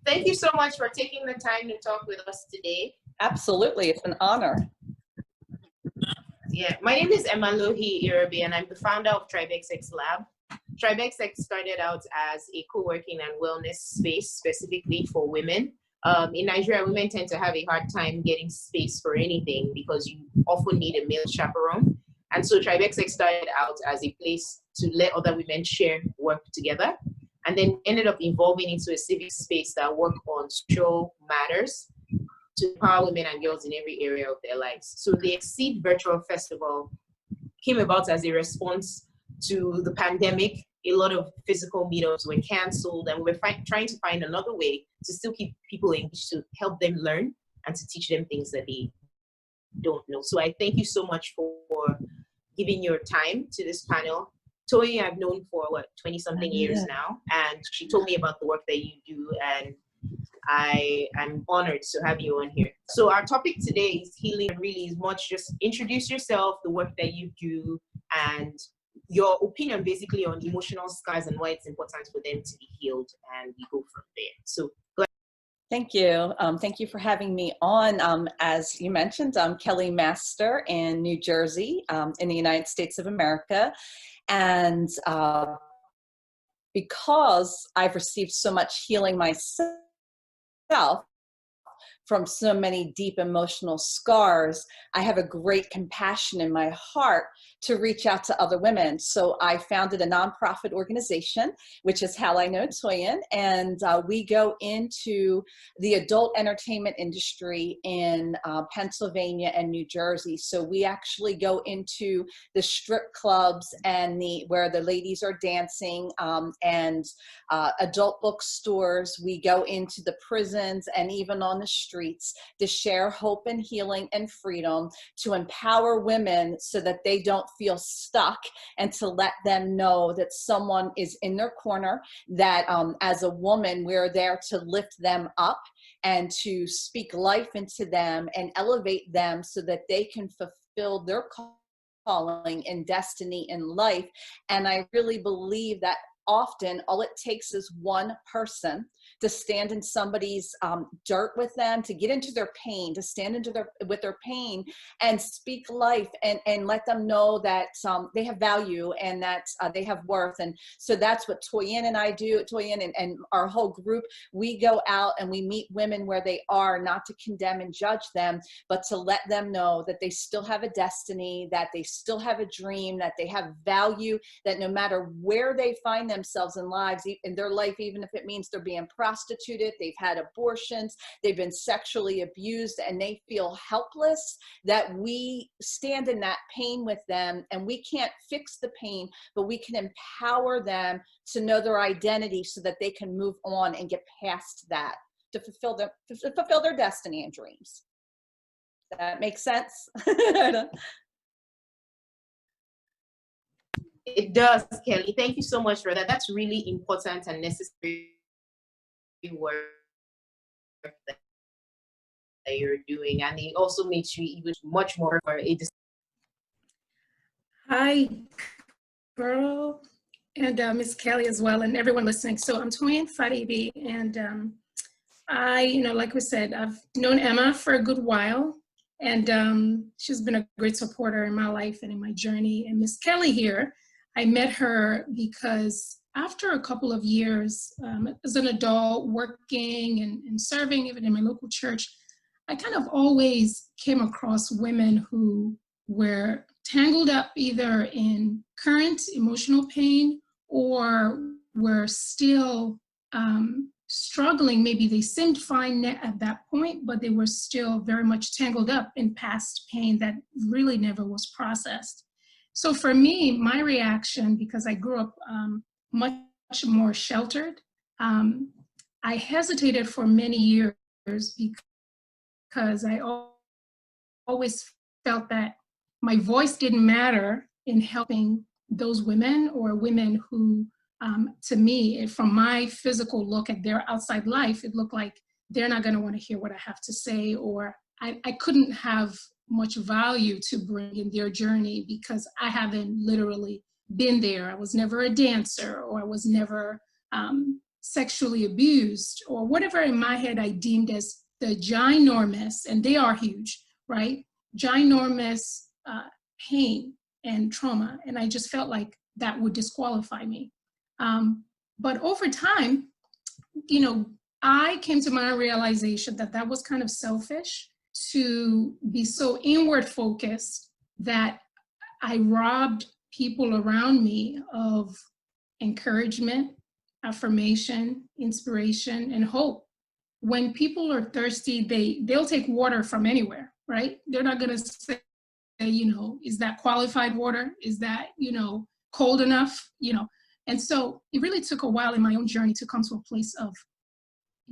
thank you so much for taking the time to talk with us today. Absolutely, it's an honor. Yeah, my name is Emma Lohi Irabi, and I'm the founder of TribeXX Lab. TribeXX started out as a co-working and wellness space specifically for women. In Nigeria, women tend to have a hard time getting space for anything because you often need a male chaperone. And so TribeXX started out as a place to let other women share work together, and then ended up evolving into a civic space that work on social matters to empower women and girls in every area of their lives. So the Exceed Virtual Festival came about as a response to the pandemic. A lot of physical meetups were canceled, and we're trying to find another way to still keep people engaged, to help them learn and to teach them things that they don't know. So I thank you so much for giving your time to this panel. Toyi, I've known for 20-something years now, and she told me about the work that you do, and I'm honored to have you on here. So our topic today is healing, and really is much just introduce yourself, the work that you do, and your opinion basically on emotional scars and why it's important for them to be healed, and we go from there. So go ahead. Thank you. Thank you for having me on. As you mentioned, I'm Kelly Master in New Jersey, in the United States of America. And because I've received so much healing myself from so many deep emotional scars, I have a great compassion in my heart to reach out to other women. So I founded a nonprofit organization, which is how I know Toyin, and we go into the adult entertainment industry in Pennsylvania and New Jersey. So we actually go into the strip clubs and where the ladies are dancing, and adult bookstores. We go into the prisons and even on the streets to share hope and healing and freedom, to empower women so that they don't feel stuck, and to let them know that someone is in their corner, that as a woman, we're there to lift them up and to speak life into them and elevate them so that they can fulfill their calling and destiny in life. And I really believe that often all it takes is one person to stand in somebody's dirt with them, to get into their pain, to stand with their pain and speak life, and let them know that they have value and that they have worth. And so that's what Toyin and I do. Toyin and our whole group, we go out and we meet women where they are, not to condemn and judge them, but to let them know that they still have a destiny, that they still have a dream, that they have value, that no matter where they find themselves in their life, even if it means they're being prostituted, they've had abortions, they've been sexually abused, and they feel helpless, that we stand in that pain with them. And we can't fix the pain, but we can empower them to know their identity so that they can move on and get past that, to fulfill their destiny and dreams. Does that make sense? It does, Kelly. Thank you so much for that. That's really important and necessary work that you're doing, and it also makes you even much more for a. Hi, girl, and Miss Kelly as well, and everyone listening. So I'm Toyin Faribi, and like we said, I've known Emma for a good while, and she's been a great supporter in my life and in my journey. And Miss Kelly here, I met her because after a couple of years as an adult working and serving even in my local church, I kind of always came across women who were tangled up either in current emotional pain or were still struggling. Maybe they seemed fine at that point, but they were still very much tangled up in past pain that really never was processed. So for me, my reaction, because I grew up much more sheltered, I hesitated for many years because I always felt that my voice didn't matter in helping those women, or women who, to me, from my physical look at their outside life, it looked like they're not going to want to hear what I have to say, or I couldn't have much value to bring in their journey because I haven't literally been there. I was never a dancer, or I was never sexually abused, or whatever in my head I deemed as the ginormous, and they are huge, right? Ginormous pain and trauma. And I just felt like that would disqualify me. But over time, you know, I came to my realization that that was kind of selfish to be so inward focused that I robbed people around me of encouragement, affirmation, inspiration, and hope. When people are thirsty, they'll take water from anywhere, right? They're not gonna say, you know, is that qualified water? Is that, you know, cold enough? You know, and so it really took a while in my own journey to come to a place of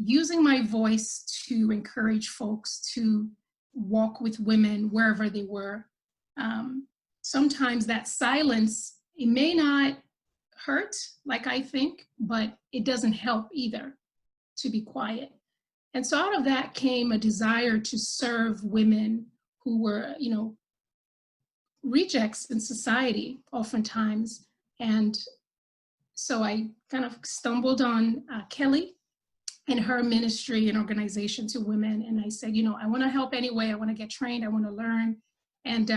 using my voice to encourage folks to walk with women wherever they were. Sometimes that silence, it may not hurt like I think, but it doesn't help either to be quiet. And so out of that came a desire to serve women who were, you know, rejects in society oftentimes. And so I kind of stumbled on Kelly and her ministry and organization to women. And I said, you know, I want to help anyway. I want to get trained. I want to learn. And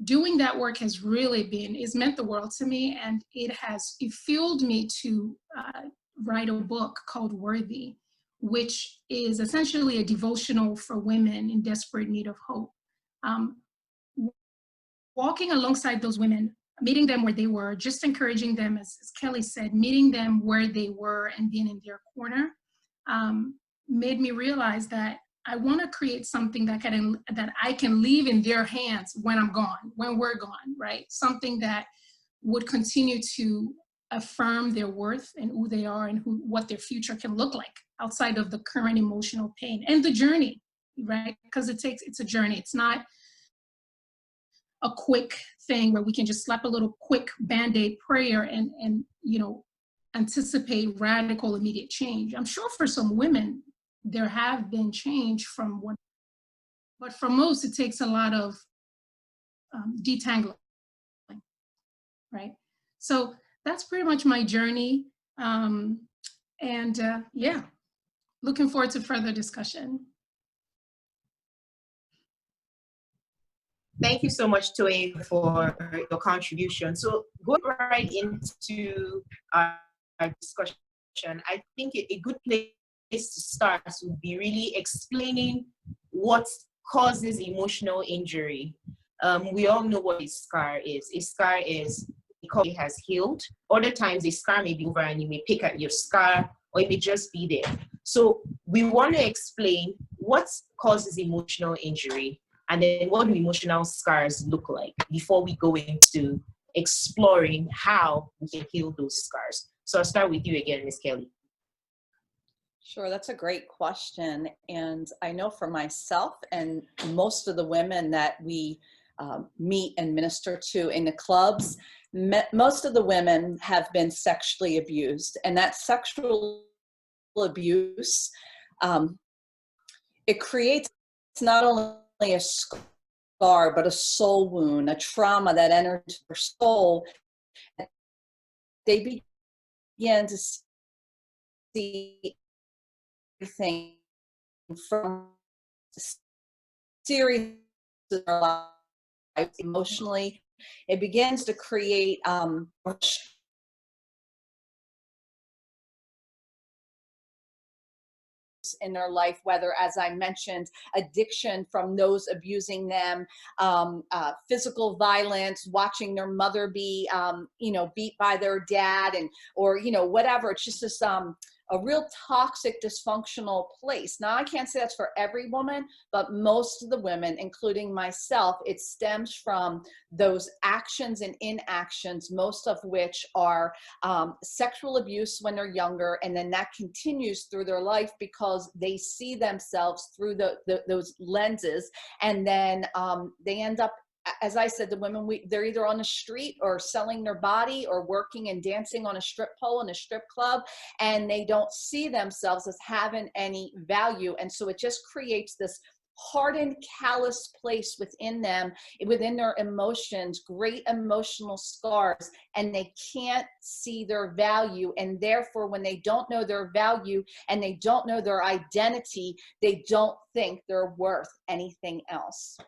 doing that work has really it's meant the world to me. And it fueled me to write a book called Worthy, which is essentially a devotional for women in desperate need of hope. Walking alongside those women, meeting them where they were, just encouraging them, as Kelly said, meeting them where they were and being in their corner, made me realize that I want to create something that I can leave in their hands when I'm gone, when we're gone, right? Something that would continue to affirm their worth and who they are and what their future can look like outside of the current emotional pain and the journey, right? Because it's a journey. It's not a quick thing where we can just slap a little quick Band-Aid prayer and you know, anticipate radical immediate change. I'm sure for some women, there have been change from one, but for most, it takes a lot of detangling, right? So that's pretty much my journey. Yeah, looking forward to further discussion. Thank you so much, Toe, for your contribution. So going right into our discussion, I think a good place to start would be really explaining what causes emotional injury. We all know what a scar is. A scar is because it has healed. Other times a scar may be over and you may pick at your scar or it may just be there. So we want to explain what causes emotional injury and then what do emotional scars look like before we go into exploring how we can heal those scars. So I'll start with you again, Ms. Kelly. Sure, that's a great question. And I know for myself and most of the women that we meet and minister to in the clubs, most of the women have been sexually abused. And that sexual abuse, it creates not only a scar, but a soul wound, a trauma that enters their soul. They begin to see everything from series of their life emotionally. It begins to create in their life, whether, as I mentioned, addiction from those abusing them, physical violence, watching their mother be, beat by their dad, or whatever. It's just this a real toxic, dysfunctional place. Now, I can't say that's for every woman, but most of the women, including myself, it stems from those actions and inactions, most of which are sexual abuse when they're younger, and then that continues through their life because they see themselves through those lenses, and then they end up, as I said, the women, they're either on the street or selling their body or working and dancing on a strip pole in a strip club, and they don't see themselves as having any value. And so it just creates this hardened, callous place within them, within their emotions, great emotional scars, and they can't see their value. And therefore, when they don't know their value and they don't know their identity, they don't think they're worth anything else.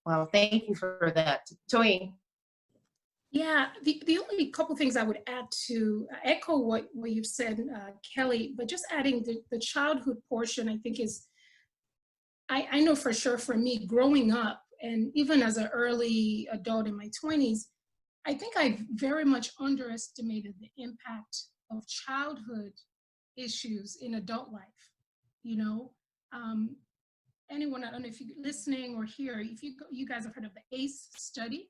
Well, thank you for that. Toyin. Yeah, the only couple things I would add to echo what you've said, Kelly, but just adding the childhood portion, I think is, I know for sure for me growing up, and even as an early adult in my 20s, I think I very much underestimated the impact of childhood issues in adult life. You know, anyone, I don't know if you're listening or here, if you guys have heard of the ACE study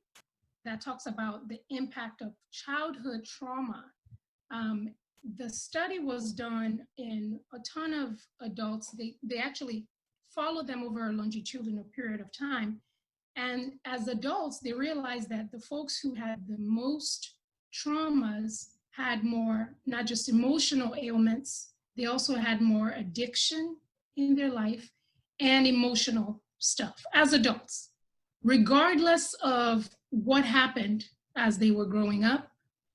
that talks about the impact of childhood trauma. The study was done in a ton of adults. They actually followed them over a longitudinal period of time. And as adults, they realized that the folks who had the most traumas had more, not just emotional ailments, they also had more addiction in their life and emotional stuff as adults, regardless of what happened as they were growing up.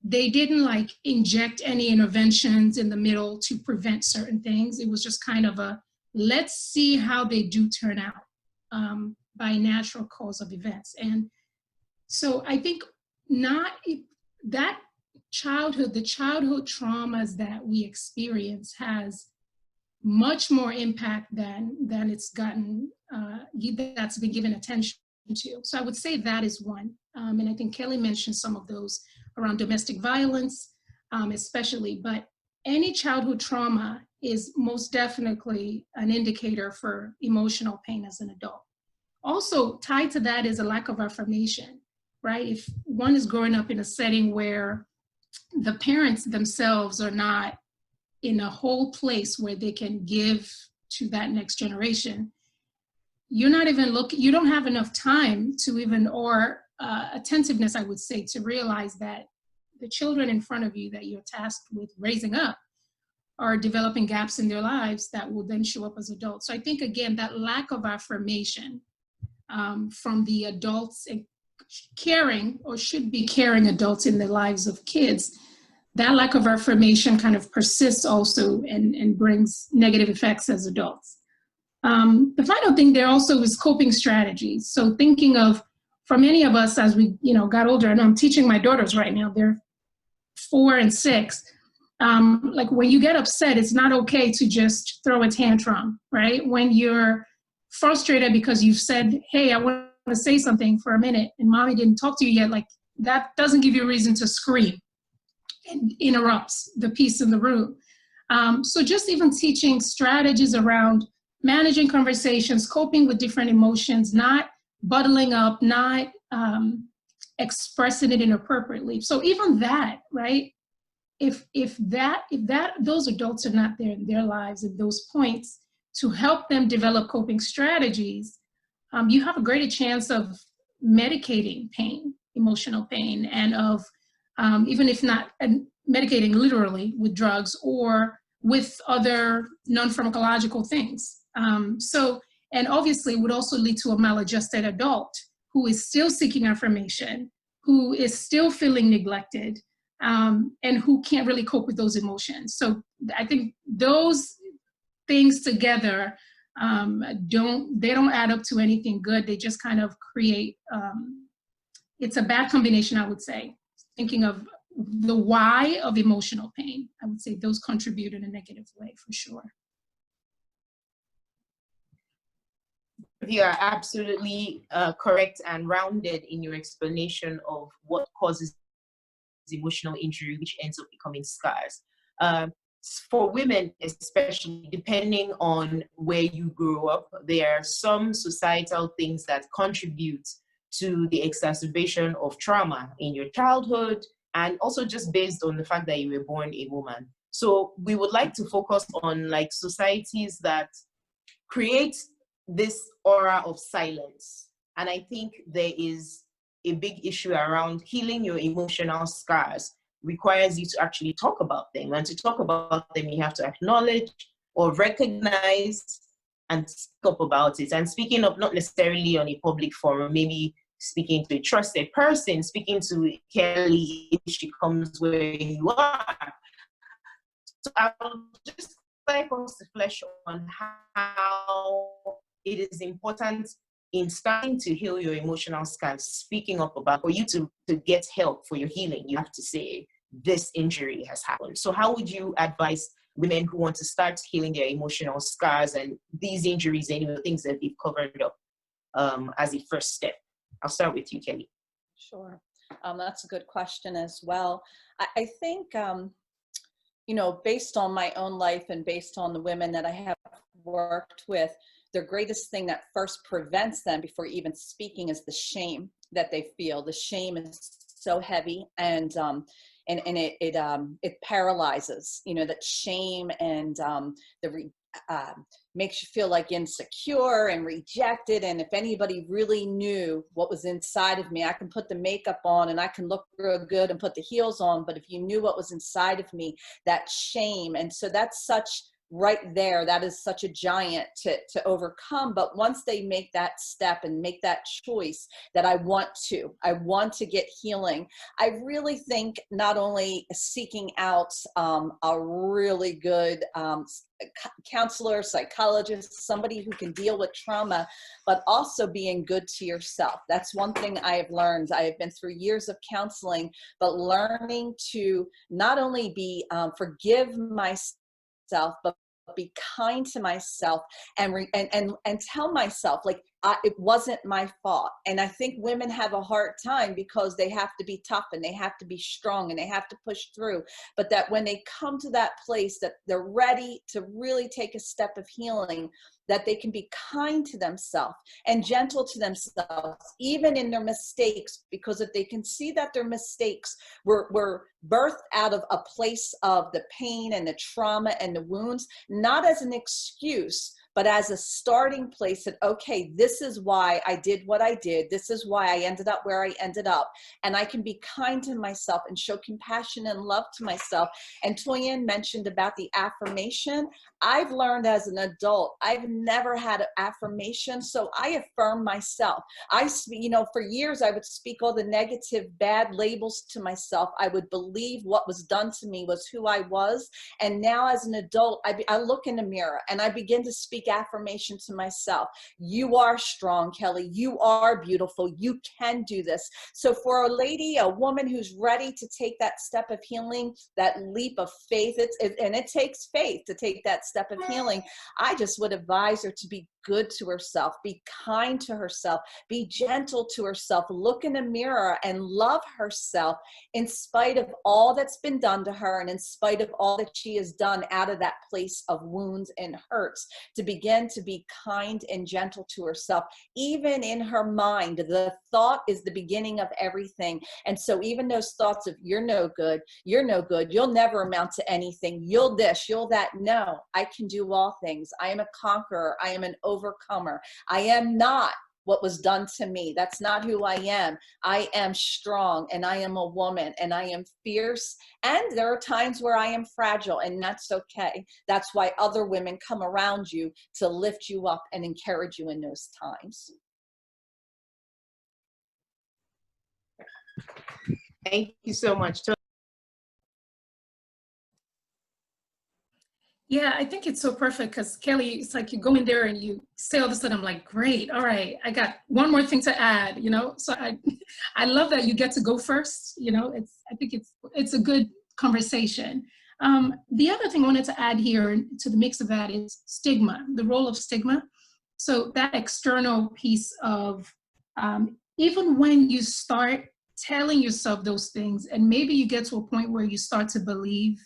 They didn't like inject any interventions in the middle to prevent certain things. It was just kind of a, let's see how they do turn out by natural cause of events. And so I think that childhood, the childhood traumas that we experience has much more impact than it's gotten, that's been given attention to. So I would say that is one. And I think Kelly mentioned some of those around domestic violence, especially, but any childhood trauma is most definitely an indicator for emotional pain as an adult. Also tied to that is a lack of affirmation, right? If one is growing up in a setting where the parents themselves are not in a whole place where they can give to that next generation, you're not even you don't have enough time to even, or attentiveness, I would say, to realize that the children in front of you that you're tasked with raising up are developing gaps in their lives that will then show up as adults. So I think, again, that lack of affirmation from the adults and caring, or should be caring adults in the lives of kids, that lack of affirmation kind of persists also and brings negative effects as adults. The final thing there also is coping strategies. So thinking of, for many of us as we got older, and I'm teaching my daughters right now, they're 4 and 6, like when you get upset, it's not okay to just throw a tantrum, right? When you're frustrated because you've said, hey, I want to say something for a minute and mommy didn't talk to you yet, like that doesn't give you a reason to scream and interrupts the peace in the room. So just even teaching strategies around managing conversations, coping with different emotions, not bottling up, not expressing it inappropriately. So even that, right? If those adults are not there in their lives at those points to help them develop coping strategies, you have a greater chance of medicating pain, emotional pain, and of even if not medicating literally with drugs or with other non-pharmacological things. And obviously would also lead to a maladjusted adult who is still seeking affirmation, who is still feeling neglected, and who can't really cope with those emotions. So I think those things together don't add up to anything good. They just kind of create, it's a bad combination, I would say. Thinking of the why of emotional pain, I would say those contribute in a negative way for sure. You are absolutely correct and rounded in your explanation of what causes emotional injury, which ends up becoming scars. For women, especially, depending on where you grew up, there are some societal things that contribute to the exacerbation of trauma in your childhood, and also just based on the fact that you were born a woman. So we would like to focus on like societies that create this aura of silence. And I think there is a big issue around healing your emotional scars requires you to actually talk about them. And to talk about them, you have to acknowledge or recognize and speak up about it. And speaking up, not necessarily on a public forum, maybe speaking to a trusted person, speaking to Kelly if she comes where you are. So I would just like us to flesh on how it is important in starting to heal your emotional scars, speaking up about, for you to get help for your healing, you have to say, this injury has happened. So how would you advise women who want to start healing their emotional scars and these injuries and things that they've covered up as a first step? I'll start with you, Kelly. Sure. That's a good question as well. I think, you know, based on my own life and based on the women that I have worked with, the greatest thing that first prevents them before even speaking is the shame that they feel. The shame is so heavy, and it paralyzes. You know, that shame and makes you feel like insecure and rejected. And if anybody really knew what was inside of me, I can put the makeup on and I can look real good and put the heels on, but if you knew what was inside of me, that shame. And so that's such, right there, that is such a giant to overcome. But once they make that step and make that choice that I want to get healing, I really think not only seeking out a really good counselor, psychologist, somebody who can deal with trauma, but also being good to yourself. That's one thing I have learned. I have been through years of counseling, but learning to not only be forgive myself, but be kind to myself and tell myself, like, it wasn't my fault. And I think women have a hard time because they have to be tough and they have to be strong and they have to push through. But that when they come to that place that they're ready to really take a step of healing, that they can be kind to themselves and gentle to themselves, even in their mistakes, because if they can see that their mistakes were birthed out of a place of the pain and the trauma and the wounds, not as an excuse, but as a starting place that, okay, this is why I did what I did. This is why I ended up where I ended up. And I can be kind to myself and show compassion and love to myself. And Toyin mentioned about the affirmation. I've learned as an adult, I've never had an affirmation, so I affirm myself. You know, for years, I would speak all the negative, bad labels to myself. I would believe what was done to me was who I was. And now as an adult, I look in the mirror and I begin to speak affirmation to myself. You are strong, Kelly. You are beautiful. You can do this. So for a lady, a woman who's ready to take that step of healing, that leap of faith, and it takes faith to take that step of healing, I just would advise her to be good to herself, be kind to herself, be gentle to herself, look in the mirror and love herself in spite of all that's been done to her and in spite of all that she has done out of that place of wounds and hurts, to begin to be kind and gentle to herself, even in her mind. The thought is the beginning of everything. And so even those thoughts of you're no good, you'll never amount to anything, you'll this, you'll that. No, I can do all things. I am a conqueror. I am an overcomer. I am not what was done to me. That's not who I am. I am strong and I am a woman and I am fierce. And there are times where I am fragile, and that's okay. That's why other women come around you to lift you up and encourage you in those times. Thank you so much. Yeah, I think it's so perfect because Kelly, it's like you go in there and you say all of a sudden, I'm like, great, all right, I got one more thing to add, you know? So I love that you get to go first, you know? I think it's a good conversation. The other thing I wanted to add here to the mix of that is stigma, the role of stigma. So that external piece of, even when you start telling yourself those things, and maybe you get to a point where you start to believe,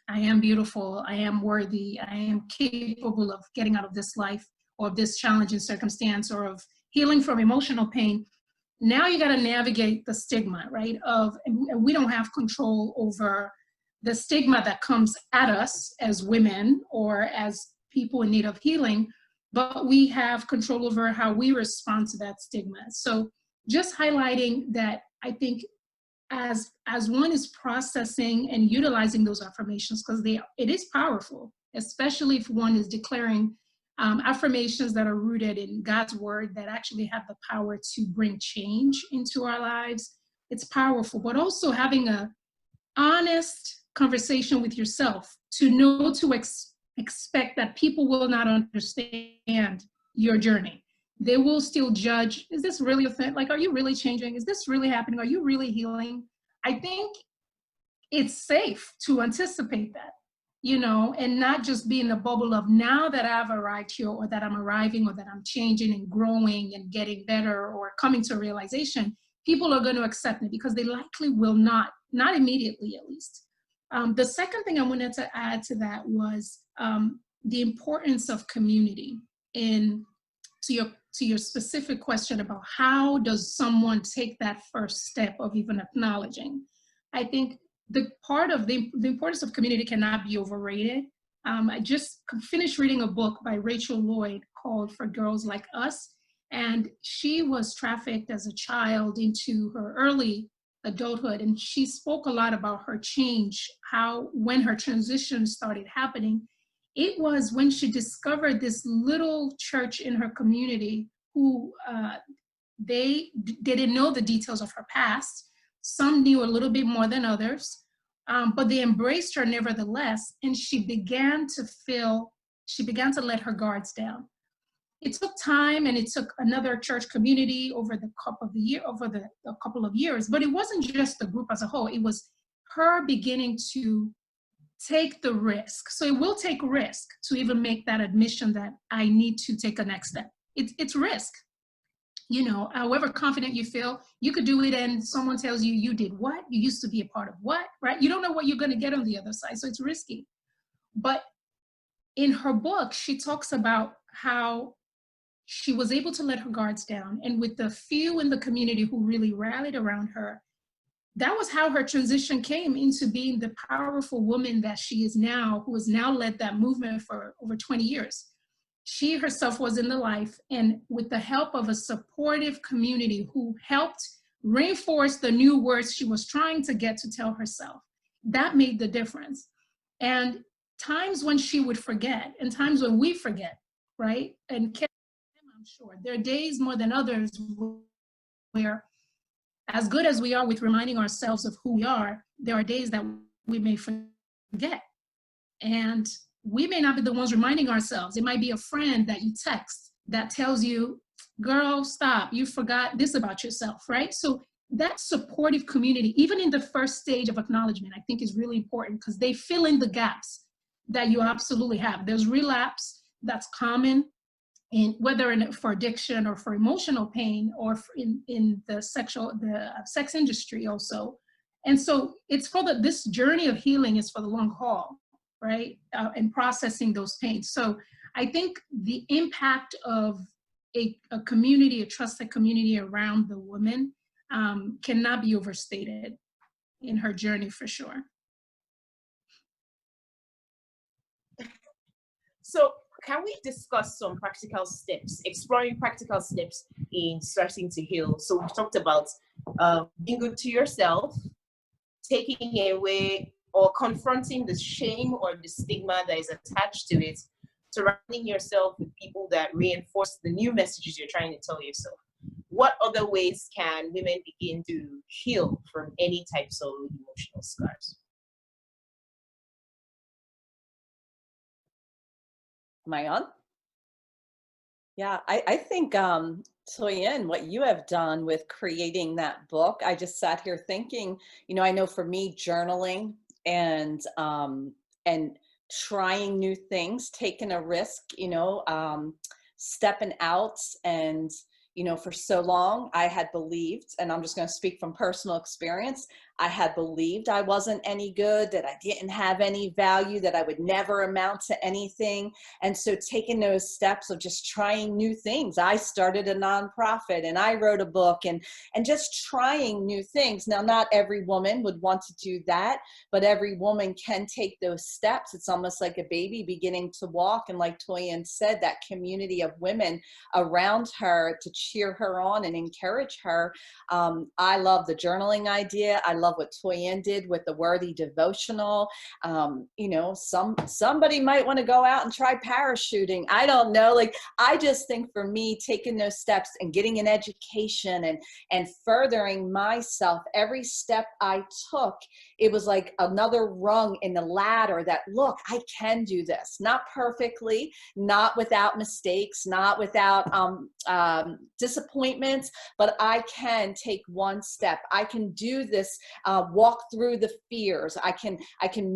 I am beautiful, I am worthy, I am capable of getting out of this life or of this challenging circumstance or of healing from emotional pain. Now you got to navigate the stigma, right? And we don't have control over the stigma that comes at us as women or as people in need of healing, but we have control over how we respond to that stigma. So just highlighting that, I think, as one is processing and utilizing those affirmations, because it is powerful. especially if one is declaring affirmations that are rooted in God's word that actually have the power to bring change into our lives. It's powerful, but also having a honest conversation with yourself to know to expect that people will not understand your journey. They will still judge, is this really a thing? Like, are you really changing? Is this really happening? Are you really healing? I think it's safe to anticipate that, you know, and not just be in the bubble of now that I've arrived here, or that I'm arriving, or that I'm changing and growing and getting better or coming to a realization. People are going to accept me because they likely will not immediately at least. The second thing I wanted to add to that was the importance of community. In to your specific question about how does someone take that first step of even acknowledging, I think the part of the importance of community cannot be overrated. I just finished reading a book by Rachel Lloyd called For Girls Like Us, and she was trafficked as a child into her early adulthood, and she spoke a lot about her change, how when her transition started happening, it was when she discovered this little church in her community who they didn't know the details of her past. Some knew a little bit more than others, but they embraced her nevertheless, and she began to let her guards down. It took time, and it took another church community over the couple of years, but it wasn't just the group as a whole. It was her beginning to take the risk. So it will take risk to even make that admission that I need to take a next step. It's risk. You know, however confident you feel, you could do it and someone tells you, you did what? You used to be a part of what, right? You don't know what you're going to get on the other side, so it's risky. But in her book, she talks about how she was able to let her guards down. And with the few in the community who really rallied around her, that was how her transition came into being the powerful woman that she is now, who has now led that movement for over 20 years. She herself was in the life, and with the help of a supportive community who helped reinforce the new words she was trying to get to tell herself, that made the difference. And times when she would forget, and times when we forget, right? And I'm sure there are days more than others where, as good as we are with reminding ourselves of who we are, there are days that we may forget. And we may not be the ones reminding ourselves. It might be a friend that you text that tells you, girl, stop, you forgot this about yourself, right? So that supportive community, even in the first stage of acknowledgement, I think is really important because they fill in the gaps that you absolutely have. There's relapse that's common, in whether for addiction or for emotional pain or in the sex industry also. And so it's for this journey of healing is for the long haul, right? And processing those pains. So I think the impact of a community, a trusted community around the woman cannot be overstated in her journey for sure. So can we discuss some practical steps, exploring practical steps in starting to heal? So we talked about being good to yourself, taking away or confronting the shame or the stigma that is attached to it, surrounding yourself with people that reinforce the new messages you're trying to tell yourself. What other ways can women begin to heal from any types of emotional scars? Am I on? Yeah, I think, Toyin, what you have done with creating that book, I just sat here thinking, you know, I know for me, journaling and trying new things, taking a risk, you know, stepping out. And, you know, for so long I had believed, and I'm just going to speak from personal experience, I had believed I wasn't any good, that I didn't have any value, that I would never amount to anything. And so taking those steps of just trying new things. I started a nonprofit and I wrote a book and just trying new things. Now, not every woman would want to do that, but every woman can take those steps. It's almost like a baby beginning to walk. And like Toyin said, that community of women around her to cheer her on and encourage her. I love the journaling idea. I love love what Toyin did with the Worthy Devotional. You know, somebody might want to go out and try parachuting. I don't know. Like, I just think for me, taking those steps and getting an education and furthering myself, every step I took, it was like another rung in the ladder that, look, I can do this. Not perfectly, not without mistakes, not without disappointments, but I can take one step. I can do this, walk through the fears. I can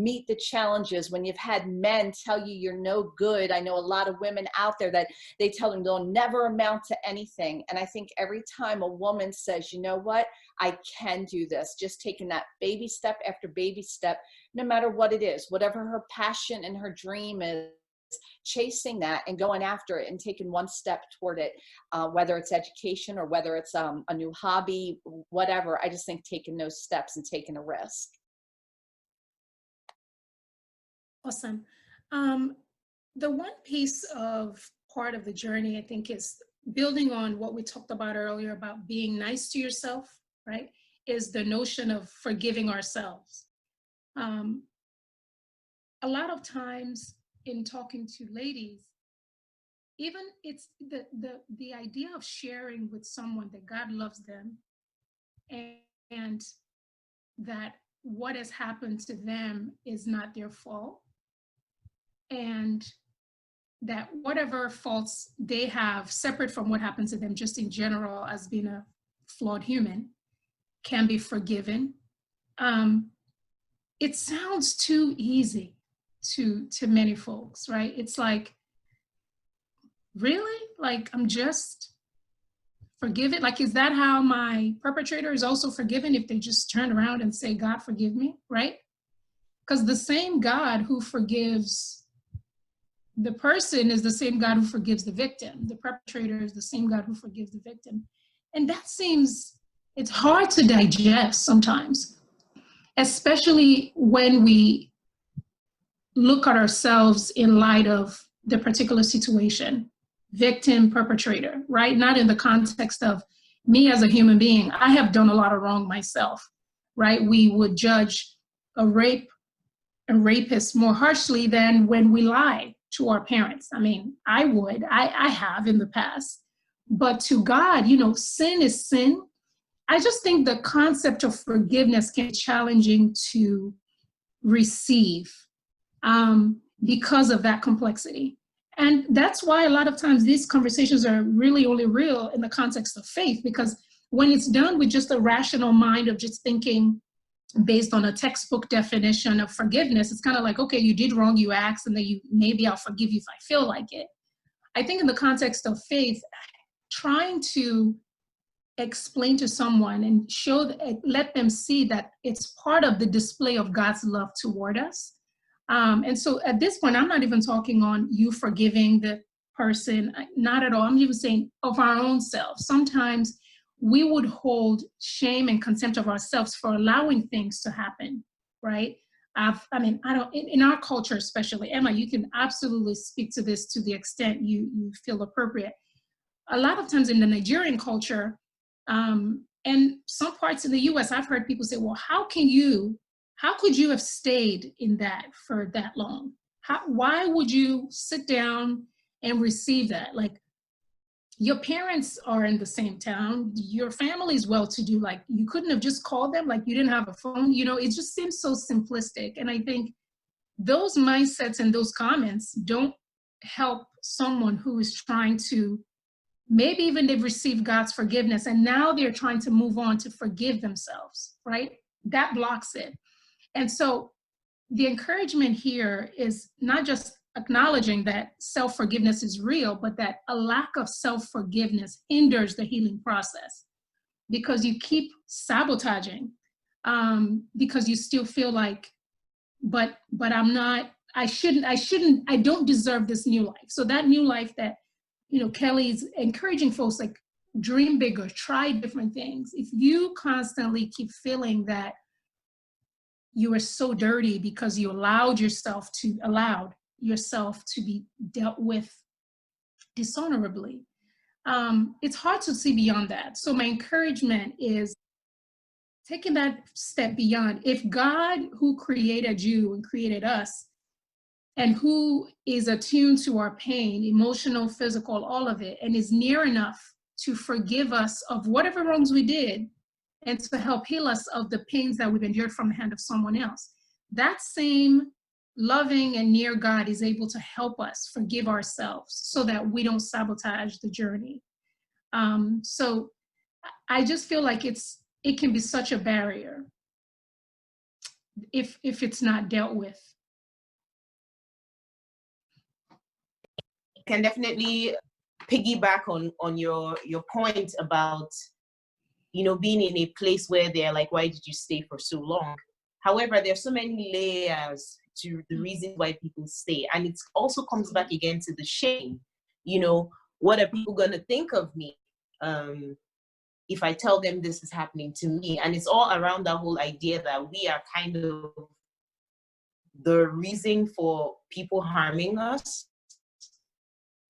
meet the challenges when you've had men tell you you're no good. I know a lot of women out there that they tell them they'll never amount to anything. And I think every time a woman says, you know what, I can do this, just taking that baby step after baby step, no matter what it is, whatever her passion and her dream is, chasing that and going after it and taking one step toward it, whether it's education or whether it's a new hobby, whatever. I just think taking those steps and taking a risk. Awesome. The one piece of part of the journey, I think, is building on what we talked about earlier about being nice to yourself, right? Is the notion of forgiving ourselves. A lot of times in talking to ladies, even it's the idea of sharing with someone that God loves them and that what has happened to them is not their fault, and that whatever faults they have, separate from what happened to them just in general as being a flawed human, can be forgiven. It sounds too easy to many folks, right? It's like, really? Like, I'm just forgiven? Like, is that how my perpetrator is also forgiven if they just turn around and say, God, forgive me, right? Because the same God who forgives the person is the same God who forgives the victim. The perpetrator is the same God who forgives the victim. And that seems, it's hard to digest sometimes, especially when we look at ourselves in light of the particular situation, victim, perpetrator, right? Not in the context of me as a human being. I have done a lot of wrong myself, right? We would judge a rapist more harshly than when we lie to our parents. I mean, I have in the past, but to God, you know, sin is sin. I just think the concept of forgiveness can be challenging to receive because of that complexity. And that's why a lot of times these conversations are really only real in the context of faith, because when it's done with just a rational mind of just thinking based on a textbook definition of forgiveness, it's kind of like, okay, you did wrong, you asked, and then maybe I'll forgive you if I feel like it. I think in the context of faith, trying to explain to someone and let them see that it's part of the display of God's love toward us. And so at this point, I'm not even talking on you forgiving the person, not at all. I'm even saying of our own selves. Sometimes we would hold shame and contempt of ourselves for allowing things to happen, right? In our culture especially, Emma, you can absolutely speak to this to the extent you feel appropriate. A lot of times in the Nigerian culture, and some parts in the US, I've heard people say, well, how could you have stayed in that for that long? Why would you sit down and receive that? Like, your parents are in the same town, your family's well-to-do, like you couldn't have just called them, like you didn't have a phone, you know, it just seems so simplistic. And I think those mindsets and those comments don't help someone who is trying to, maybe even they've received God's forgiveness and now they're trying to move on to forgive themselves, right? That blocks it. And so the encouragement here is not just acknowledging that self-forgiveness is real, but that a lack of self-forgiveness hinders the healing process because you keep sabotaging because you still feel like, but I'm not, I don't deserve this new life. So that new life that, you know, Kelly's encouraging folks, like, dream bigger, try different things. If you constantly keep feeling that you are so dirty because you allowed yourself to be dealt with dishonorably, it's hard to see beyond that. So my encouragement is taking that step beyond, if God, who created you and created us, and who is attuned to our pain, emotional, physical, all of it, and is near enough to forgive us of whatever wrongs we did and to help heal us of the pains that we've endured from the hand of someone else, that same loving and near God is able to help us forgive ourselves so that we don't sabotage the journey. So I just feel like it can be such a barrier if it's not dealt with. Can definitely piggyback on your point about, you know, being in a place where they're like, why did you stay for so long? However, there's so many layers to the reasons why people stay, and it also comes back again to the shame. You know, what are people going to think of me if I tell them this is happening to me? And it's all around that whole idea that we are kind of the reason for people harming us,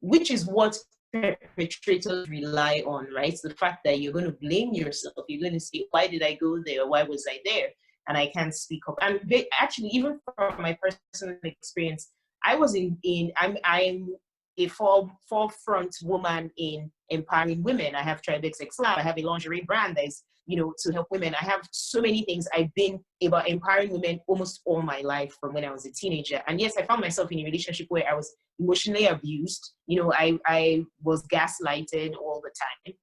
which is what perpetrators rely on, right? So the fact that you're going to blame yourself, you're going to say, why did I go there? Why was I there? And I can't speak up. And actually, even from my personal experience, I was I'm a forefront woman in empowering women. I have Tribex X Lab. I have a lingerie brand that is, you know, to help women. I have so many things. I've been about empowering women almost all my life from when I was a teenager. And yes, I found myself in a relationship where I was emotionally abused. You know, I was gaslighted all the time.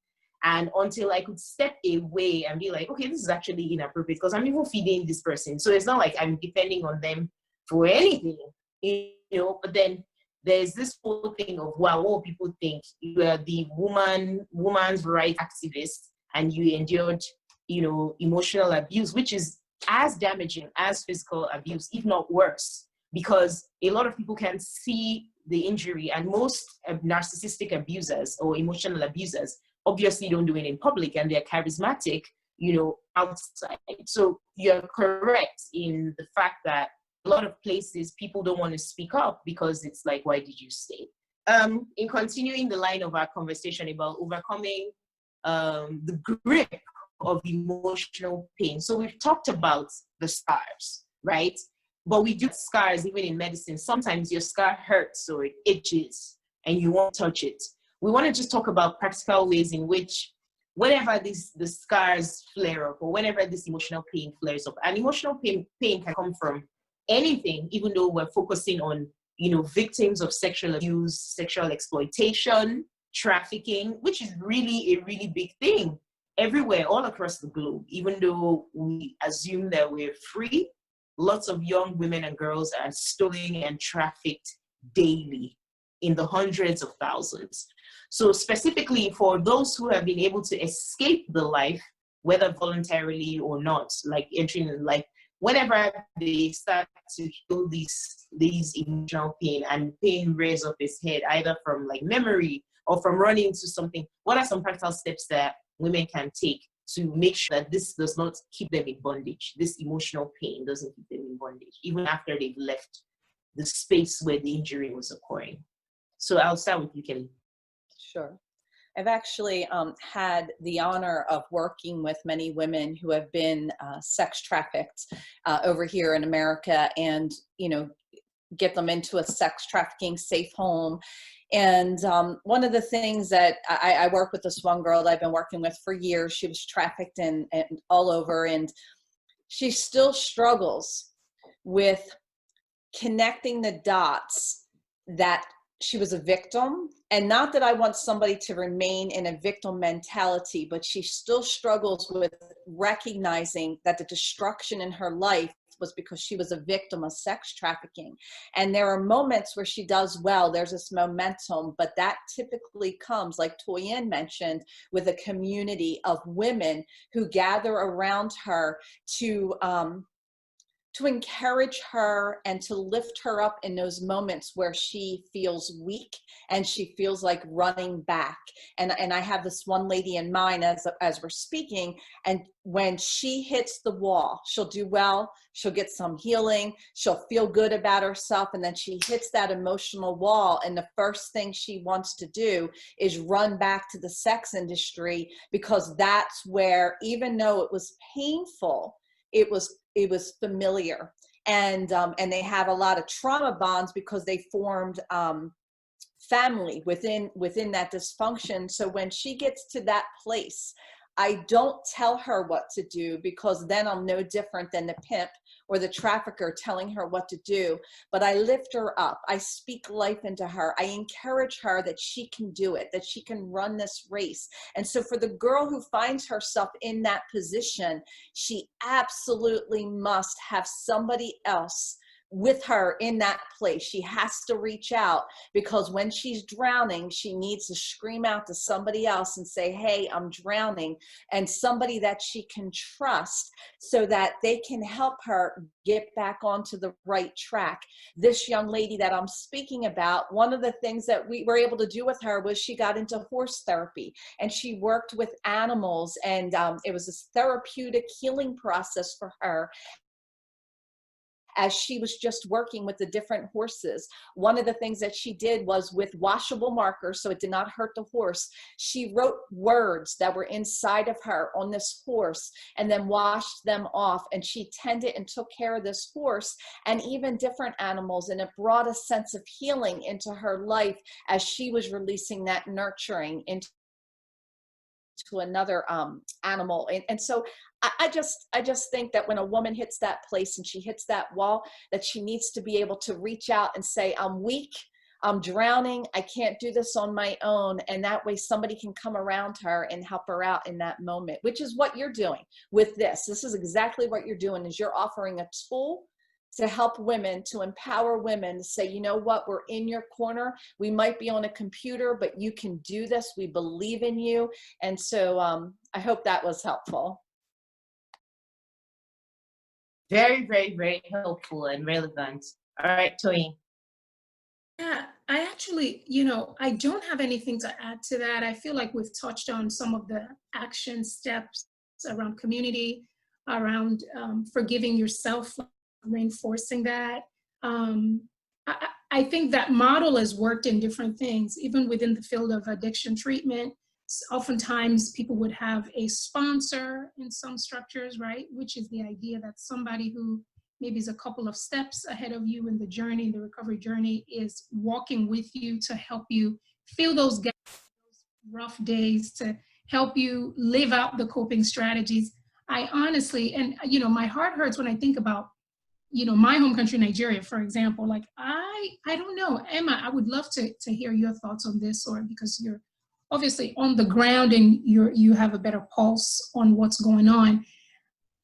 And until I could step away and be like, okay, this is actually inappropriate because I'm even feeding this person. So it's not like I'm depending on them for anything, you know. But then there's this whole thing of, wow, what people think you are the woman's rights activist and you endured, you know, emotional abuse, which is as damaging as physical abuse, if not worse, because a lot of people can see the injury, and most narcissistic abusers or emotional abusers obviously don't do it in public, and they're charismatic, you know, outside. So you're correct in the fact that a lot of places people don't want to speak up because it's like, why did you stay? In continuing the line of our conversation about overcoming the grip of emotional pain. So we've talked about the scars, right? But we do scars even in medicine. Sometimes your scar hurts or it itches and you won't touch it. We want to just talk about practical ways in which whenever the scars flare up or whenever this emotional pain flares up, and emotional pain can come from anything, even though we're focusing on, you know, victims of sexual abuse, sexual exploitation, trafficking, which is really a really big thing everywhere, all across the globe. Even though we assume that we're free, lots of young women and girls are stolen and trafficked daily in the hundreds of thousands. So specifically for those who have been able to escape the life, whether voluntarily or not, like entering in life, whenever they start to feel these emotional pain, and pain rears up its head either from like memory or from running into something, what are some practical steps that women can take to make sure that this does not keep them in bondage? This emotional pain doesn't keep them in bondage, even after they've left the space where the injury was occurring. So I'll start with you, Kelly. Sure. I've actually had the honor of working with many women who have been sex trafficked over here in America, and, you know, get them into a sex trafficking safe home. And one of the things that I work with this one girl that I've been working with for years. She was trafficked and all over, and she still struggles with connecting the dots that she was a victim. And not that I want somebody to remain in a victim mentality, but she still struggles with recognizing that the destruction in her life was because she was a victim of sex trafficking. And there are moments where she does well, there's this momentum, but that typically comes, like Toyin mentioned, with a community of women who gather around her to to encourage her and to lift her up in those moments where she feels weak and she feels like running back. And I have this one lady in mind as we're speaking, and when she hits the wall, she'll do well, she'll get some healing, she'll feel good about herself, and then she hits that emotional wall, and the first thing she wants to do is run back to the sex industry, because that's where, even though it was painful, it was familiar. And they have a lot of trauma bonds because they formed family within that dysfunction. So when she gets to that place, I don't tell her what to do, because then I'm no different than the pimp or the trafficker telling her what to do. But I lift her up. I speak life into her. I encourage her that she can do it, that she can run this race. And so for the girl who finds herself in that position, she absolutely must have somebody else with her in that place. She has to reach out, because when she's drowning, she needs to scream out to somebody else and say, hey, I'm drowning, and somebody that she can trust, so that they can help her get back onto the right track. This young lady that I'm speaking about, one of the things that we were able to do with her was she got into horse therapy, and she worked with animals, and it was this therapeutic healing process for her, as she was just working with the different horses. One of the things that she did was, with washable markers, so it did not hurt the horse, she wrote words that were inside of her on this horse and then washed them off. And she tended and took care of this horse and even different animals. And it brought a sense of healing into her life as she was releasing that nurturing into another animal. And so I just think that when a woman hits that place and she hits that wall, that she needs to be able to reach out and say, I'm weak, I'm drowning, I can't do this on my own. And that way somebody can come around her and help her out in that moment, which is what you're doing with this. This is exactly what you're doing, is you're offering a tool to help women, to empower women, to say, you know what, we're in your corner. We might be on a computer, but you can do this. We believe in you. And so I hope that was helpful. Very, very, very helpful and relevant. All right, Toyin. Yeah, I actually, I don't have anything to add to that. I feel like we've touched on some of the action steps around community, around forgiving yourself, reinforcing that. I think that model has worked in different things, even within the field of addiction treatment. Oftentimes people would have a sponsor in some structures, right? Which is the idea that somebody who maybe is a couple of steps ahead of you in the journey, the recovery journey, is walking with you to help you fill those gaps, those rough days, to help you live out the coping strategies. I honestly, and my heart hurts when I think about, my home country, Nigeria, for example. Like, I don't know, Emma, I would love to hear your thoughts on this, or because you're obviously on the ground and you have a better pulse on what's going on.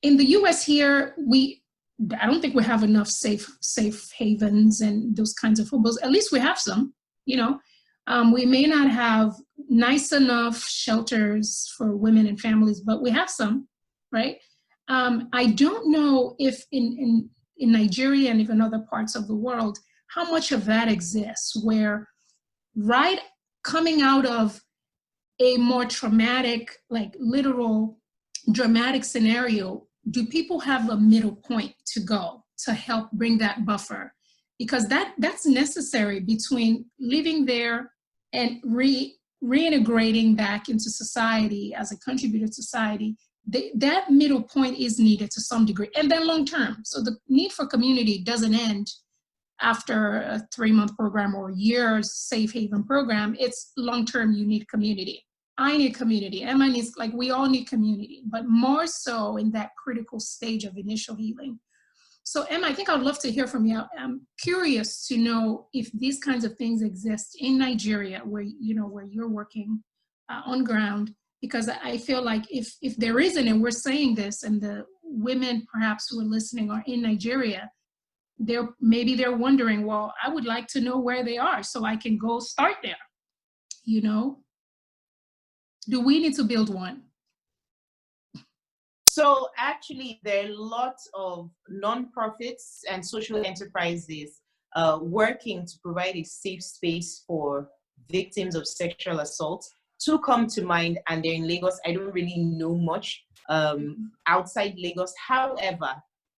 In the US here, I don't think we have enough safe havens and those kinds of footballs. At least we have some, we may not have nice enough shelters for women and families, but we have some, right? I don't know if in Nigeria and even other parts of the world, how much of that exists, where right coming out of a more traumatic, like literal dramatic scenario, do people have a middle point to go to help bring that buffer? Because that's necessary between living there and reintegrating back into society as a contributor to society. That middle point is needed to some degree, and then long term. So the need for community doesn't end after a 3-month program or a year's safe haven program. It's long term. You need community. I need community. Emma needs, like, we all need community, but more so in that critical stage of initial healing. So Emma, I think I'd love to hear from you. I'm curious to know if these kinds of things exist in Nigeria, where you're working on ground, because I feel like if there isn't, and we're saying this, and the women perhaps who are listening are in Nigeria, maybe they're wondering, well, I would like to know where they are so I can go start there. Do we need to build one? So actually, there are lots of nonprofits and social enterprises working to provide a safe space for victims of sexual assault. Two come to mind, and they're in Lagos. I don't really know much outside Lagos. However,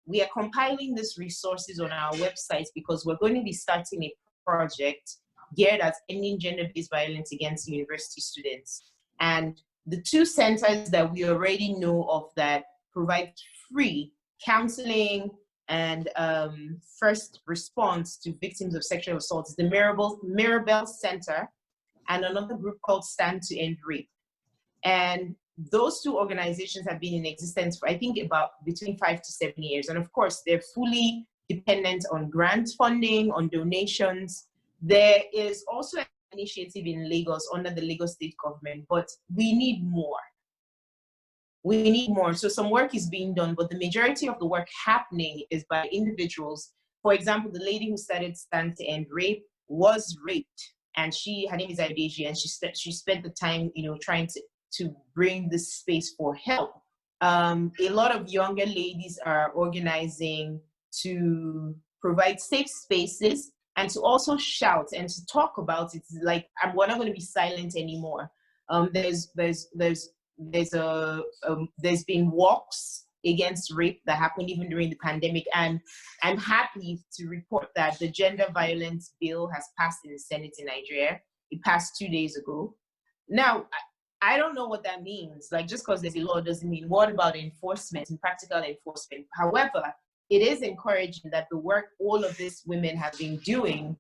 we are compiling these resources on our website because we're going to be starting a project geared at ending gender-based violence against university students. And the two centers that we already know of that provide free counseling and first response to victims of sexual assault is the Mirabel Center and another group called Stand to End Rape. And those two organizations have been in existence for, I think, about between 5 to 7 years. And of course, they're fully dependent on grant funding, on donations. There is also an initiative in Lagos under the Lagos state government, but we need more. We need more. So some work is being done, but the majority of the work happening is by individuals. For example, the lady who started Stand to End Rape was raped, and her name is Adeji, and she spent the time, trying to bring this space for help. A lot of younger ladies are organizing to provide safe spaces and to also shout and to talk about it. Like, we're not going to be silent anymore. There's been walks against rape that happened even during the pandemic, and I'm happy to report that the gender violence bill has passed in the Senate in Nigeria. It passed 2 days ago. Now, I don't know what that means. Like, just because there's a law doesn't mean, what about enforcement and practical enforcement? However, it is encouraging that the work all of these women have been doing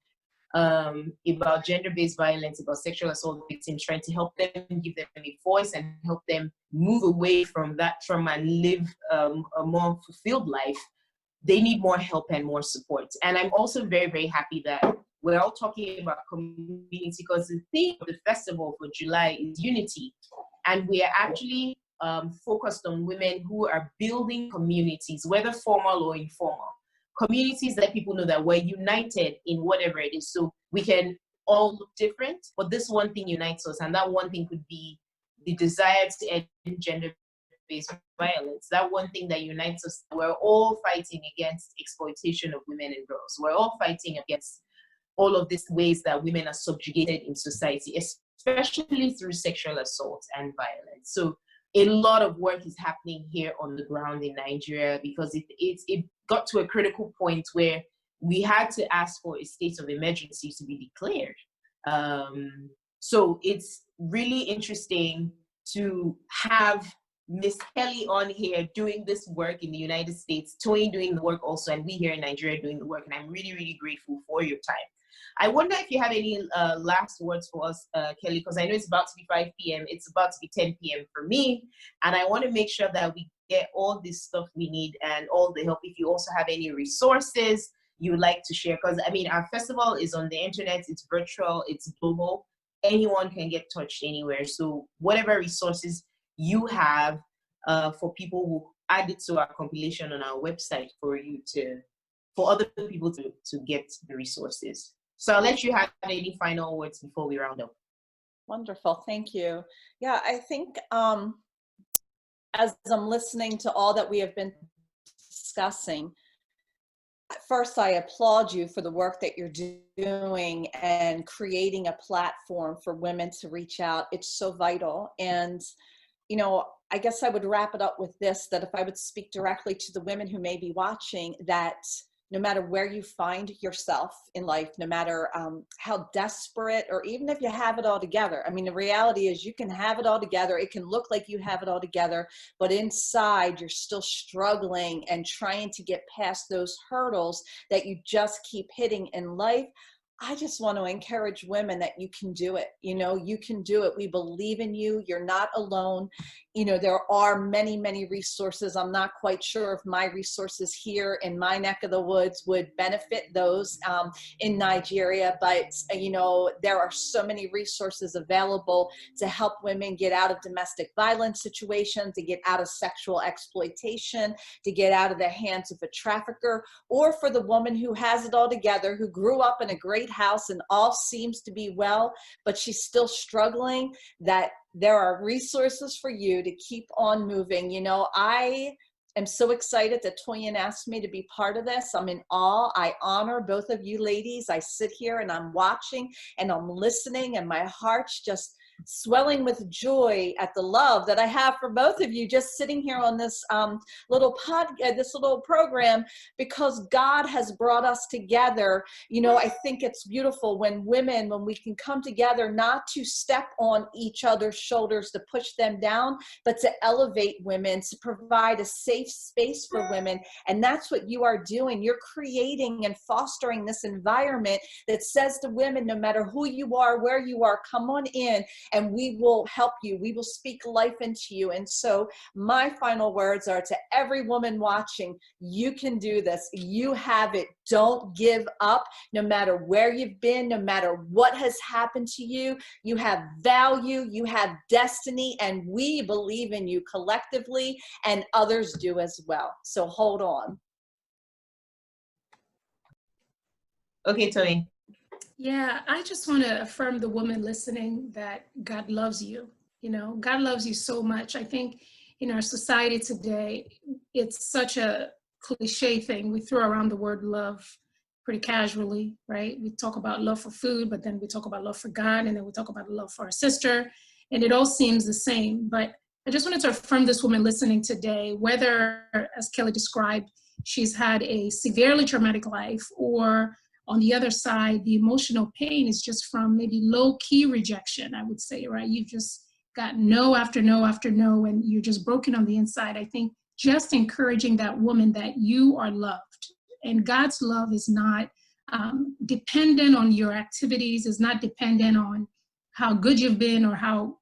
about gender-based violence, about sexual assault victims, trying to help them, give them a voice, and help them move away from that trauma and live a more fulfilled life. They need more help and more support. And I'm also very, very happy that we're all talking about community, because the theme of the festival for July is unity. And we are actually focused on women who are building communities, whether formal or informal. Communities that people know that we're united in whatever it is. So we can all look different, but this one thing unites us, and that one thing could be the desire to end gender-based violence. That one thing that unites us, we're all fighting against exploitation of women and girls. We're all fighting against all of these ways that women are subjugated in society, especially through sexual assault and violence. So a lot of work is happening here on the ground in Nigeria, because it got to a critical point where we had to ask for a state of emergency to be declared. So it's really interesting to have Miss Kelly on here doing this work in the United States, Toyin doing the work also, and we here in Nigeria doing the work. And I'm really, really grateful for your time. I wonder if you have any last words for us, Kelly, because I know it's about to be 5 p.m. It's about to be 10 p.m. for me. And I want to make sure that we get all this stuff we need and all the help. If you also have any resources you would like to share, because I mean, our festival is on the internet, it's virtual, it's global. Anyone can get touched anywhere. So whatever resources you have for people, who add it to our compilation on our website for other people to get the resources. So I'll let you have any final words before we round up. Wonderful, thank you. Yeah, I think as I'm listening to all that we have been discussing, first I applaud you for the work that you're doing and creating a platform for women to reach out. It's so vital. And, I guess I would wrap it up with this, that if I would speak directly to the women who may be watching, that no matter where you find yourself in life, no matter how desperate, or even if you have it all together. I mean, the reality is you can have it all together. It can look like you have it all together, but inside you're still struggling and trying to get past those hurdles that you just keep hitting in life. I just want to encourage women that you can do it. You can do it. We believe in you. You're not alone. There are many, many resources. I'm not quite sure if my resources here in my neck of the woods would benefit those in Nigeria, but there are so many resources available to help women get out of domestic violence situations, to get out of sexual exploitation, to get out of the hands of a trafficker, or for the woman who has it all together, who grew up in a great great house and all seems to be well, but she's still struggling, that there are resources for you to keep on moving. You know, I am so excited that Toyin asked me to be part of this. I'm in awe. I honor both of you ladies. I sit here and I'm watching and I'm listening, and my heart's just swelling with joy at the love that I have for both of you, just sitting here on this this little program, because God has brought us together. You know, I think it's beautiful when we can come together, not to step on each other's shoulders to push them down, but to elevate women, to provide a safe space for women. And that's what you are doing. You're creating and fostering this environment that says to women, no matter who you are, where you are, come on in, and we will help you. We will speak life into you. And so my final words are to every woman watching: you can do this. You have it. Don't give up. No matter where you've been, no matter what has happened to you, you have value, you have destiny, and we believe in you collectively, and others do as well. So hold on. Okay, Tony. Yeah, I just want to affirm the woman listening that God loves you. You know, God loves you so much. I think in our society today, it's such a cliche thing. We throw around the word love pretty casually, right? We talk about love for food, but then we talk about love for God, and then we talk about love for our sister, and it all seems the same. But I just wanted to affirm this woman listening today, whether, as Kelly described, she's had a severely traumatic life, or on the other side, the emotional pain is just from maybe low-key rejection, I would say, right? You've just got no after no after no, and you're just broken on the inside. I think just encouraging that woman that you are loved, and God's love is not dependent on your activities, is not dependent on how good you've been or how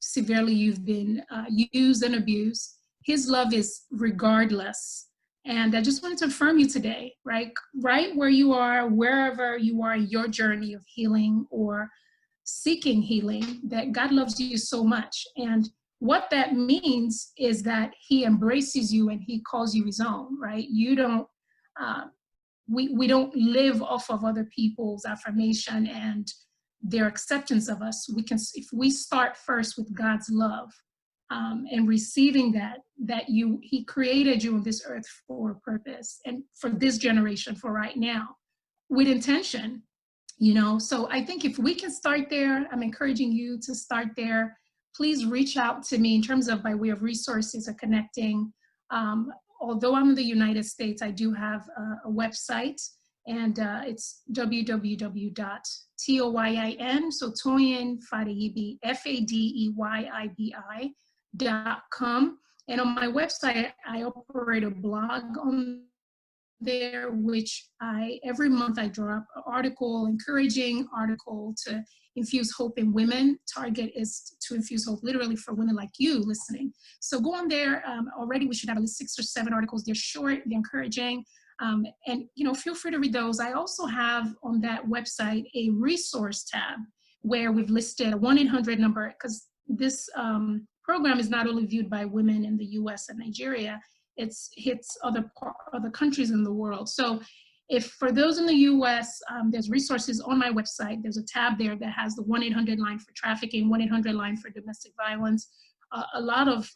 severely you've been used and abused. His love is regardless. And I just wanted to affirm you today, right where you are, wherever you are in your journey of healing or seeking healing, that God loves you so much. And what that means is that he embraces you and he calls you his own, right? You don't, we don't live off of other people's affirmation and their acceptance of us. We can, if we start first with God's love, and receiving that he created you on this earth for a purpose, and for this generation, for right now, with intention, you know. So I think if we can start there, I'm encouraging you to start there. Please reach out to me in terms of by way of resources or connecting. Although I'm in the United States, I do have a website, and it's www.toyin, so Toyin Fadeibi, FADEYIBI.com. And on my website, I operate a blog on there, which every month I drop an article, encouraging article to infuse hope in women. Target is to infuse hope literally for women like you listening. So go on there. Already we should have at least 6 or 7 articles. They're short, they're encouraging. And you know, feel free to read those. I also have on that website a resource tab where we've listed a 1-800 number, because this program is not only viewed by women in the US and Nigeria, it hits other countries in the world. So if for those in the US, there's resources on my website. There's a tab there that has the 1-800 line for trafficking, 1-800 line for domestic violence. A lot of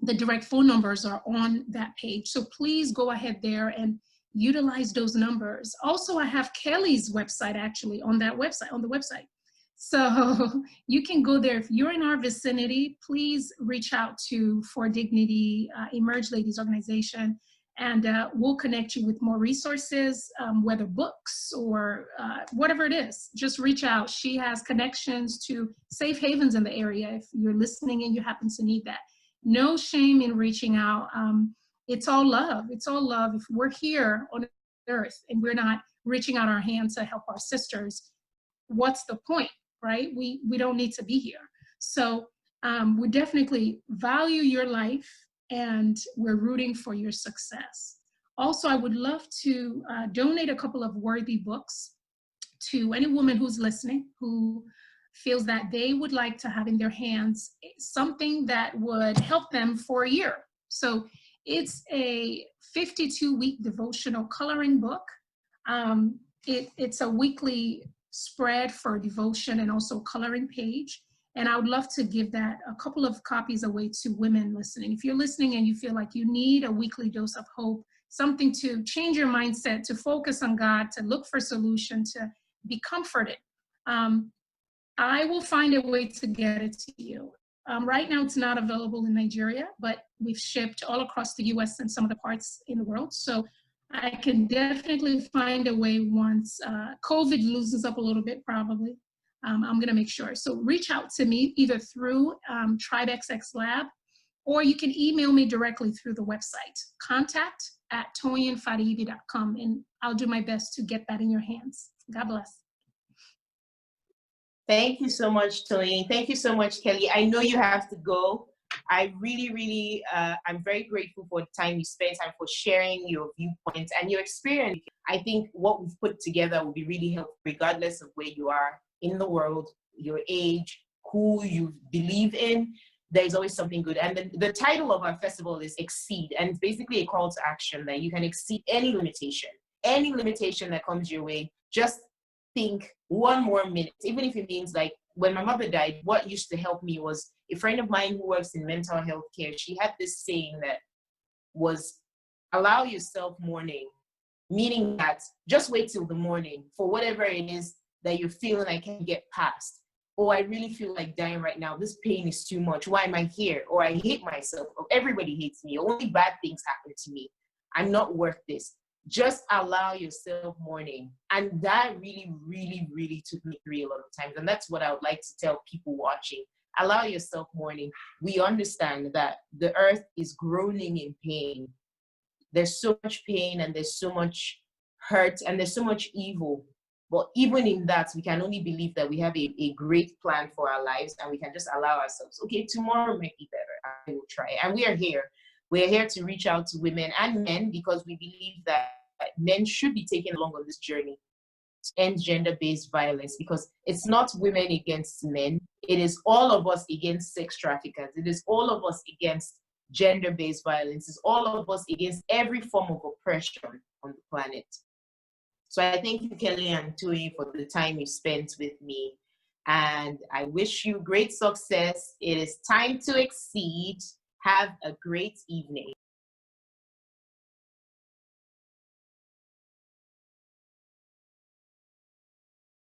the direct phone numbers are on that page. So please go ahead there and utilize those numbers. Also, I have Kelly's website actually on that website, on the website. So you can go there. If you're in our vicinity, please reach out to For Dignity, Emerge Ladies Organization, and we'll connect you with more resources, whether books or whatever it is. Just reach out. She has connections to safe havens in the area if you're listening and you happen to need that. No shame in reaching out. It's all love. It's all love. If we're here on earth and we're not reaching out our hand to help our sisters, what's the point, right? We don't need to be here. So we definitely value your life, and we're rooting for your success. Also, I would love to donate a couple of worthy books to any woman who's listening, who feels that they would like to have in their hands something that would help them for a year. So it's a 52-week devotional coloring book, it's a weekly spread for devotion and also coloring page. And I would love to give that a couple of copies away to women listening. If you're listening and you feel like you need a weekly dose of hope, something to change your mindset, to focus on God, to look for solution, to be comforted, I will find a way to get it to you. Right now, it's not available in Nigeria, but we've shipped all across the US and some of the parts in the world. So I can definitely find a way once COVID loosens up a little bit, probably. I'm going to make sure. So reach out to me either through TribeXX Lab, or you can email me directly through the website, contact@toyinfadibi.com, and I'll do my best to get that in your hands. God bless. Thank you so much, Toyin. Thank you so much, Kelly. I know you have to go. I really, I'm very grateful for the time you spent and for sharing your viewpoints and your experience. I think what we've put together will be really helpful, regardless of where you are in the world, your age, who you believe in. There's always something good. And the title of our festival is Exceed, and it's basically a call to action that you can exceed any limitation that comes your way. Just think one more minute, even if it means, like, when my mother died, what used to help me was a friend of mine who works in mental health care. She had this saying that was, allow yourself mourning, meaning that just wait till the morning for whatever it is that you're feeling I can't get past. Oh, I really feel like dying right now. This pain is too much. Why am I here? Or I hate myself. Or everybody hates me. Only bad things happen to me. I'm not worth this. Just allow yourself mourning. And that really took me through a lot of times. And that's what I would like to tell people watching. Allow yourself mourning. We understand that the earth is groaning in pain. There's so much pain and there's so much hurt and there's so much evil. But even in that, we can only believe that we have a great plan for our lives, and we can just allow ourselves, okay, tomorrow might be better. I will try. And we are here. We're here to reach out to women and men, because we believe that men should be taken along on this journey to end gender-based violence, because it's not women against men. It is all of us against sex traffickers. It is all of us against gender-based violence. It's all of us against every form of oppression on the planet. So I thank you, Kelly and Toyin, for the time you spent with me. And I wish you great success. It is time to exceed. Have a great evening.